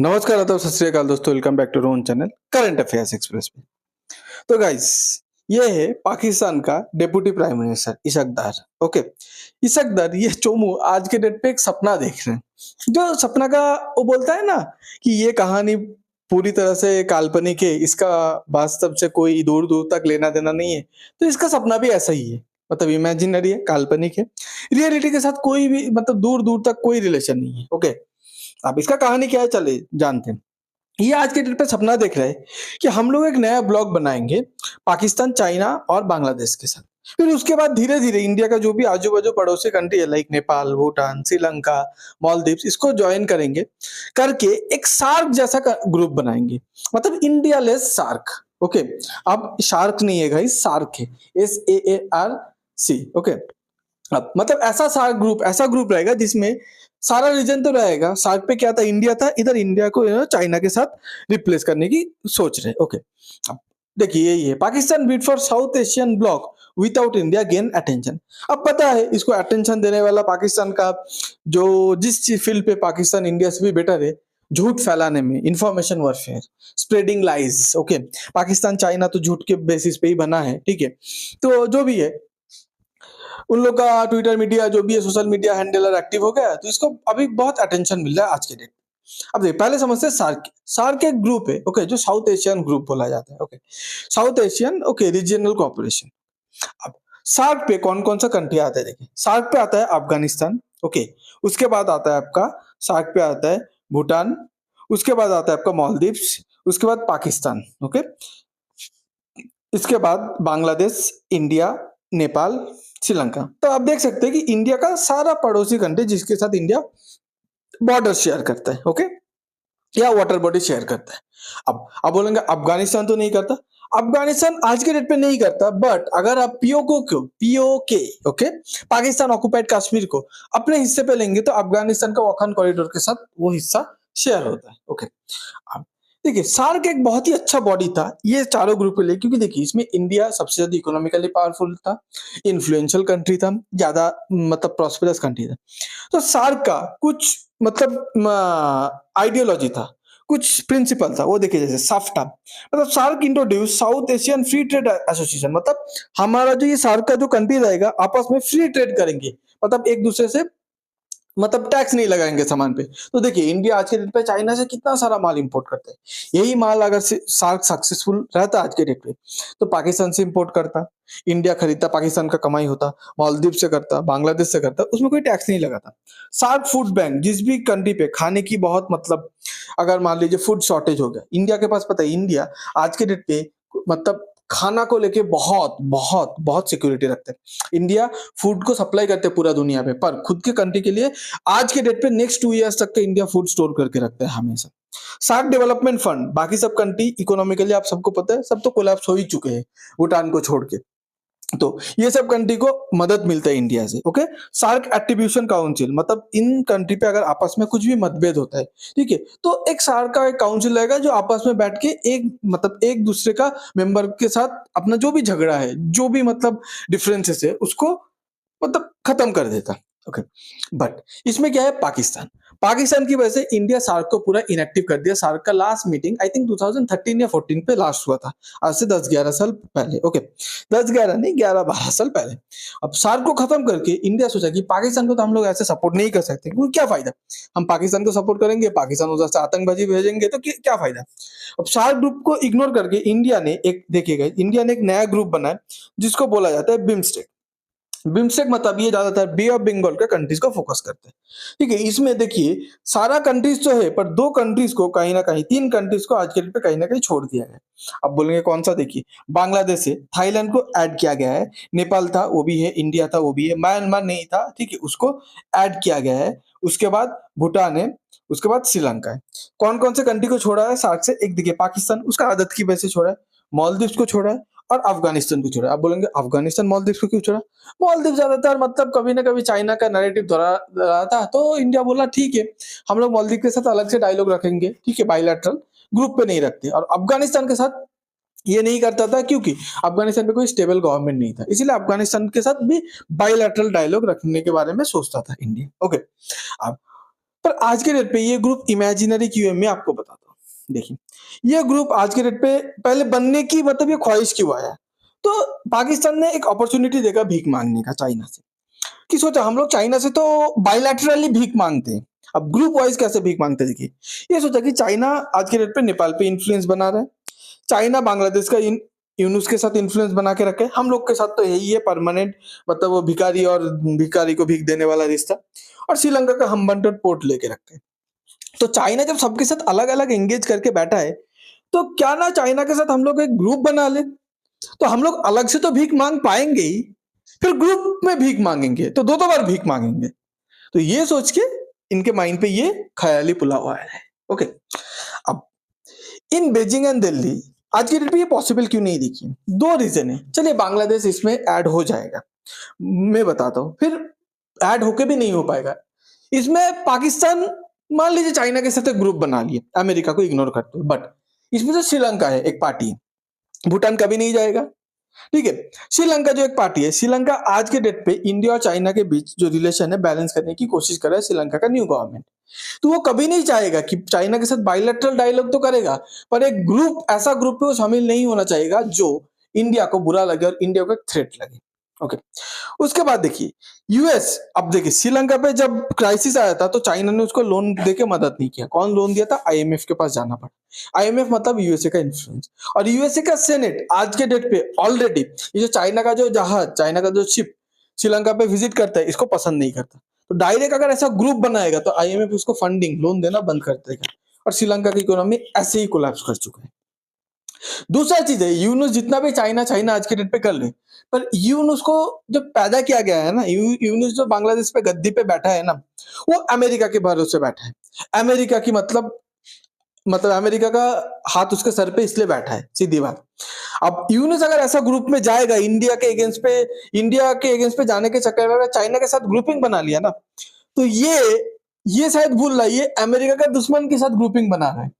नमस्कार, आदाब, सत श्री अकाल दोस्तों। Welcome back to Rohan channel current affairs express में। तो गाइस, ये है पाकिस्तान का डेप्यूटी प्राइम मिनिस्टर इशक दार। ओके, इशक दार ये चोमू आज के डेट पे एक सपना देख रहे हैं। जो सपना का वो बोलता है ना कि ये कहानी पूरी तरह से काल्पनिक है, इसका वास्तव से कोई दूर दूर तक लेना देना नहीं है। तो इसका सपना भी ऐसा ही है, मतलब इमेजिनरी है, काल्पनिक है। रियलिटी के साथ कोई भी मतलब दूर दूर तक कोई रिलेशन नहीं है। ओके, अब इसका कहानी क्या है चले जानते हैं। ये आज के डेट पे सपना देख रहे हैं कि हम लोग एक नया ब्लॉग बनाएंगे पाकिस्तान, चाइना और बांग्लादेश के साथ। फिर उसके बाद धीरे धीरे इंडिया का जो भी आजू बाजू पड़ोसी कंट्री है लाइक नेपाल, भूटान, श्रीलंका, मालदीव्स, इसको ज्वाइन करेंगे करके एक सार्क जैसा ग्रुप बनाएंगे, मतलब इंडिया लेस सार्क। ओके, अब शार्क नहीं है गाइस, सार्क है, SAARC। ओके, अब मतलब ऐसा ग्रुप रहेगा जिसमें सारा रीजन तो रहेगा। सार्क पे क्या था, इंडिया था, इधर इंडिया को चाइना के साथ रिप्लेस करने की सोच रहे। ओके, अब देखिए यही है Pakistan bid for south Asian block without India gain attention. अब पता है इसको अटेंशन देने वाला पाकिस्तान का जो जिस फील्ड पे पाकिस्तान इंडिया से भी बेटर है, झूठ फैलाने में, information warfare, spreading lies. Okay, Pakistan China तो झूठ के बेसिस पे ही बना है, ठीक है। तो जो भी है, उन लोग का ट्विटर मीडिया जो भी है, सोशल मीडिया हैंडलर एक्टिव हो गया, तो इसको अभी बहुत अटेंशन मिल रहा है आज के डेट। अब देखिए, पहले समझते हैं सार्क। सार्क एक ग्रुप है, ओके, जो साउथ एशियन ग्रुप बोला जाता है। Okay, south Asian, okay, regional cooperation. अब सार्क पे कौन कौन सा कंट्री आता है, देखिए सार्क पे आता है अफगानिस्तान। ओके, उसके बाद आता है आपका, सार्क पे आता है भूटान, उसके बाद आता है आपका मालदीव्स, उसके बाद पाकिस्तान। ओके, इसके बाद बांग्लादेश, इंडिया, नेपाल, श्रीलंका। तो आप देख सकते हैं कि इंडिया का सारा पड़ोसी कंट्री जिसके साथ इंडिया बॉर्डर शेयर करता है, ओके, या वाटर बॉडी शेयर करता है। अब बोलेंगे अफगानिस्तान तो नहीं करता। अफगानिस्तान आज के डेट पे नहीं करता, बट अगर आप PoK, okay, Pakistan occupied Kashmir को अपने हिस्से पे लेंगे तो अफगानिस्तान का वाखन कॉरिडोर के साथ वो हिस्सा शेयर होता है। ओके, अब देखिए सार्क एक बहुत ही अच्छा बॉडी था ये चारों ग्रुप के लिए, क्योंकि देखिए इसमें इंडिया सबसे ज्यादा इकोनॉमिकली पावरफुल था, इन्फ्लुएंशियल कंट्री था, ज्यादा मतलब प्रॉस्पेरस कंट्री था। तो सार्क का कुछ मतलब आइडियोलॉजी था, कुछ प्रिंसिपल था, वो देखिए जैसे साफ्टा, मतलब SAARC introduce South Asian free trade association. मतलब हमारा जो ये सार्क का जो कंट्री रहेगा आपस में फ्री ट्रेड करेंगे, मतलब एक दूसरे से मतलब टैक्स नहीं लगाएंगे सामान पे। तो देखिए इंडिया आज के डेट पे चाइना से कितना सारा माल इंपोर्ट करता है। यही माल अगर सार्क सक्सेसफुल रहता आज के डेट पे तो पाकिस्तान से इंपोर्ट करता, इंडिया खरीदता, पाकिस्तान का कमाई होता, मालदीव से करता, बांग्लादेश से करता, उसमें कोई टैक्स नहीं लगाता। सार्क फूड बैंक, जिस भी कंट्री पे खाने की बहुत मतलब अगर मान लीजिए फूड शॉर्टेज हो गया, इंडिया के पास पता है इंडिया आज के डेट पे मतलब खाना को लेके बहुत बहुत बहुत सिक्योरिटी रखते हैं। इंडिया फूड को सप्लाई करते हैं पूरा दुनिया पे, पर खुद के कंट्री के लिए आज के डेट पे नेक्स्ट 2 इयर्स तक का इंडिया फूड स्टोर करके रखता है हमेशा। सार्क डेवलपमेंट फंड, बाकी सब कंट्री इकोनॉमिकली आप सबको पता है सब तो कोलैप्स हो ही चुके हैं भूटान को छोड़ के, तो ये सब कंट्री को मदद मिलता है इंडिया से। ओके, सार्क एट्रीब्यूशन काउंसिल, मतलब इन कंट्री पे अगर आपस में कुछ भी मतभेद होता है, ठीक है, तो एक सार्क का एक काउंसिल रहेगा जो आपस में बैठ के एक मतलब एक दूसरे का मेंबर के साथ अपना जो भी झगड़ा है, जो भी मतलब डिफरेंसेस है, उसको मतलब खत्म कर देता। ओके, बट इसमें क्या है, पाकिस्तान पाकिस्तान की वजह से इंडिया सार्क को पूरा इनएक्टिव कर दिया। सार्क का लास्ट मीटिंग आई थिंक 2013 या 14 पे लास्ट हुआ था, आज से 10-11 साल पहले। ओके, 10-11 नहीं, 11-12 साल पहले। अब सार्क को खत्म करके इंडिया सोचा कि पाकिस्तान को तो हम लोग ऐसे सपोर्ट नहीं कर सकते, क्योंकि क्या फायदा, हम पाकिस्तान को सपोर्ट करेंगे, पाकिस्तान उधर से आतंकबाजी भेजेंगे तो क्या फायदा। अब सार्क ग्रुप को इग्नोर करके इंडिया ने एक देखिएगा, इंडिया ने एक नया ग्रुप बनाया जिसको बोला जाता है बिम्स्टेक। बिम्स्टेक मतलब ये ज्यादातर बे ऑफ बंगाल के कंट्रीज को फोकस करते हैं, ठीक है। इसमें देखिए सारा कंट्रीज तो है, पर दो कंट्रीज को कहीं ना कहीं, तीन कंट्रीज को आज के डेट पे कहीं ना कहीं छोड़ दिया गया। अब बोलेंगे कौन सा, देखिए बांग्लादेश है, थाईलैंड को ऐड किया गया है, नेपाल था वो भी है, इंडिया था वो भी है, म्यांमार नहीं था, ठीक है, उसको ऐड किया गया है। उसके बाद भूटान है, उसके बाद श्रीलंका है। कौन कौन से कंट्री को छोड़ा है सार्क से, एक देखिए पाकिस्तान, उसका आदत की वजह से छोड़ा है, मालदीव्स को छोड़ा है और अफगानिस्तान को छोड़ा है। आप बोलेंगे अफगानिस्तान मालदीव्स को क्यों छोड़ा, मालदीव ज्यादातर मतलब कभी ना कभी चाइना का नैरेटिव दोहरा रहा था, तो इंडिया बोला ठीक है हम लोग मालदीव के साथ अलग से डायलॉग रखेंगे, ठीक है, बायलैटरल, ग्रुप पे नहीं रखते। और अफगानिस्तान के साथ ये नहीं करता था क्योंकि अफगानिस्तान में कोई स्टेबल गवर्नमेंट नहीं था, इसीलिए अफगानिस्तान के साथ भी बायलैटरल डायलॉग रखने के बारे में सोचता था इंडिया। ओके, अब पर आज के डेट पे ये ग्रुप इमेजिनरी क्यों है, मैं आपको बताता हूँ। देखिए, ये ग्रुप आज के डेट पे पहले बनने की मतलब ये ख्वाहिश क्यों आया? तो पाकिस्तान ने एक अपॉर्च्युनिटी देखा भीख माँगने का चाइना से, कि सोचा हम लोग चाइना से तो बायलैटरली भीख माँगते हैं, अब ग्रुप वाइज़ कैसे भीख माँगते हैं देखिए। ये सोचा कि चाइना आज के डेट पे नेपाल पे इन्फ्लुएंस बना रहा है, चाइना बांग्लादेश का इन यूनुस के साथ इन्फ्लुएंस बना के रखे, हम लोग के साथ तो यही है परमानेंट, मतलब वो भिखारी और भिखारी को भीख देने वाला रिश्ता, और श्रीलंका का हम्बनटोट पोर्ट लेके रखे। तो चाइना जब सबके साथ अलग-अलग एंगेज करके बैठा है, तो क्या ना चाइना के साथ हम लोग एक ग्रुप बना लें? तो हम लोग अलग से तो भीख माँग पाएँगे ही, फिर ग्रुप में भीख माँगेंगे, तो 2-2 बार भीख माँगेंगे। तो ये सोच के इनके माइंड पे ये ख़याली पुलाव आया है। ओके, अब इन बीजिंग एंड दिल्ली आज की डेट में ये पॉसिबल क्यों नहीं देखिए? 2 रीज़न है। चलिए बांग्लादेश इसमें ऐड हो जाएगा, मैं बताता हूँ, फिर ऐड होके भी नहीं हो पाएगा। इसमें पाकिस्तान मान लीजिए चाइना के साथ एक ग्रुप बना लिए, अमेरिका को इग्नोर करते हुए, बट इसमें जो श्रीलंका है एक पार्टी, भूटान कभी नहीं जाएगा, ठीक है? श्रीलंका जो एक पार्टी है, श्रीलंका आज के डेट पे इंडिया और चाइना के बीच जो रिलेशन है बैलेंस करने की कोशिश कर रहा है श्रीलंका का न्यू गवर्नमेंट। तो वो कभी नहीं चाहेगा कि चाइना के साथ बायलैटरल डायलॉग तो करेगा, पर एक ग्रुप ऐसा ग्रुप पे वो शामिल नहीं होना चाहेगा जो इंडिया को बुरा लगे और इंडिया को एक थ्रेट लगे। ओके, उसके बाद देखिए यूएस, अब देखिए श्रीलंका पे जब क्राइसिस आया था तो चाइना ने उसको लोन देके मदद नहीं किया। कौन लोन दिया था? आईएमएफ के पास जाना पड़ा। आईएमएफ मतलब यूएसए का इन्फ्लुएंस, और यूएसए का सेनेट आज के डेट पे ऑलरेडी ये जो चाइना का जो जहाज, चाइना का जो शिप श्रीलंका पे विजिट करता है, इसको पसंद नहीं करता। तो डायरेक्ट अगर ऐसा ग्रुप बनाएगा तो आईएमएफ उसको फंडिंग लोन देना बंद कर देगा, और श्रीलंका की इकोनॉमी ऐसे ही कोलैप्स कर चुका है। दूसरा चीज है, यूनुस जितना भी चाइना चाइना आज के डेट पे कर ले, पर यूनुस को जब पैदा किया गया है ना, यूनुस जो बांग्लादेश पे गद्दी पे बैठा है ना, वो अमेरिका के भरोसे बैठा है। अमेरिका की मतलब अमेरिका का हाथ उसके सर पे इसलिए बैठा है, सीधी बात। अब यूनुस अगर ऐसा ग्रुप में जाएगा इंडिया के अगेंस्ट पे जाने के चक्कर में अगर चाइना के साथ ग्रुपिंग बना लिया ना, तो ये शायद भूल रहा है, ये अमेरिका का दुश्मन के साथ ग्रुपिंग बना रहा है।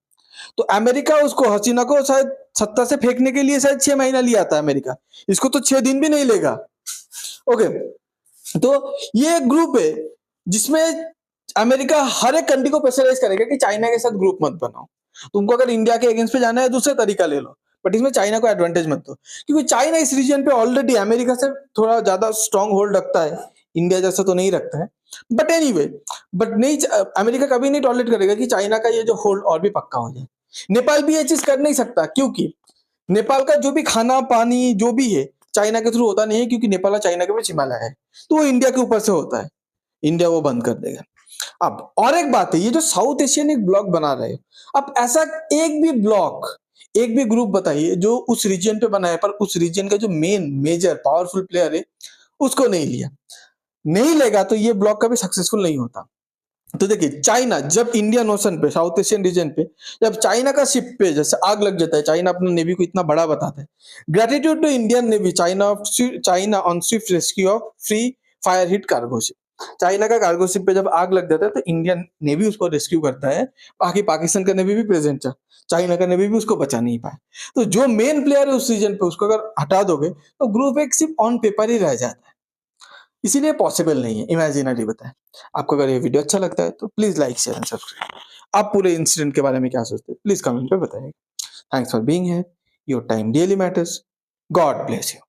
तो अमेरिका उसको, हसीना को शायद सत्ता से फेंकने के लिए शायद 6 महीना लिया था अमेरिका, इसको तो 6 दिन भी नहीं लेगा। ओके, तो ये एक ग्रुप है जिसमें अमेरिका हर एक कंट्री को प्रेशराइज करेगा कि चाइना के साथ ग्रुप मत बनाओ, तुमको अगर इंडिया के अगेंस्ट पे जाना है दूसरे तरीका ले लो, बट इसमें चाइना को एडवांटेज मत दो, क्योंकि चाइना इस रीजन पे ऑलरेडी अमेरिका से थोड़ा ज्यादा स्ट्रॉन्ग होल्ड रखता है, इंडिया जैसा तो नहीं रखता है। बट एनीवे, बट नहीं, अमेरिका कभी नहीं टॉलरेट करेगा कि चाइना का ये जो होल्ड और भी पक्का हो जाए। नेपाल भी ये चीज कर नहीं सकता, क्योंकि नेपाल का जो भी खाना पानी जो भी है चाइना के थ्रू होता नहीं है, क्योंकि नेपाल और चाइना के बीच हिमालय है, तो वो इंडिया के ऊपर से होता है, इंडिया वो बंद कर देगा। अब और एक बात है, ये जो साउथ एशियन एक ब्लॉक बना रहे हो, अब ऐसा एक भी ब्लॉक, एक भी ग्रुप बताइए जो उस रीजन पे बना है, पर उस रीजन का जो मेजर पावरफुल प्लेयर है उसको नहीं लिया, नहीं लेगा तो ये ब्लॉक कभी सक्सेसफुल नहीं होता। तो देखिए चाइना जब इंडियन ओशन पे, साउथ एशियन रीजन पे, जब चाइना का शिप पे जैसे आग लग जाता है, चाइना अपने नेवी को इतना बड़ा बताता है, gratitude to Indian navy, China on swift rescue of free fire hit cargo ship. China का कार्गो शिप पे जब आग लग जाता है तो इंडियन नेवी उसको रेस्क्यू करता है, बाकी पाकिस्तान का नेवी भी प्रेजेंट था, चाइना का नेवी भी उसको बचा नहीं पाया। तो जो मेन प्लेयर है उस रीजन पे, उसको अगर हटा दोगे तो ग्रुप एक सिर्फ ऑन पेपर ही रह जाता है, इसीलिए पॉसिबल नहीं है, इमेजिनरी बताएं। आपको अगर ये वीडियो अच्छा लगता है तो please like share and subscribe. आप पूरे इंसिडेंट के बारे में क्या सोचते हैं प्लीज कमेंट पे बताइए। Thanks for being here, your time really matters, God bless you.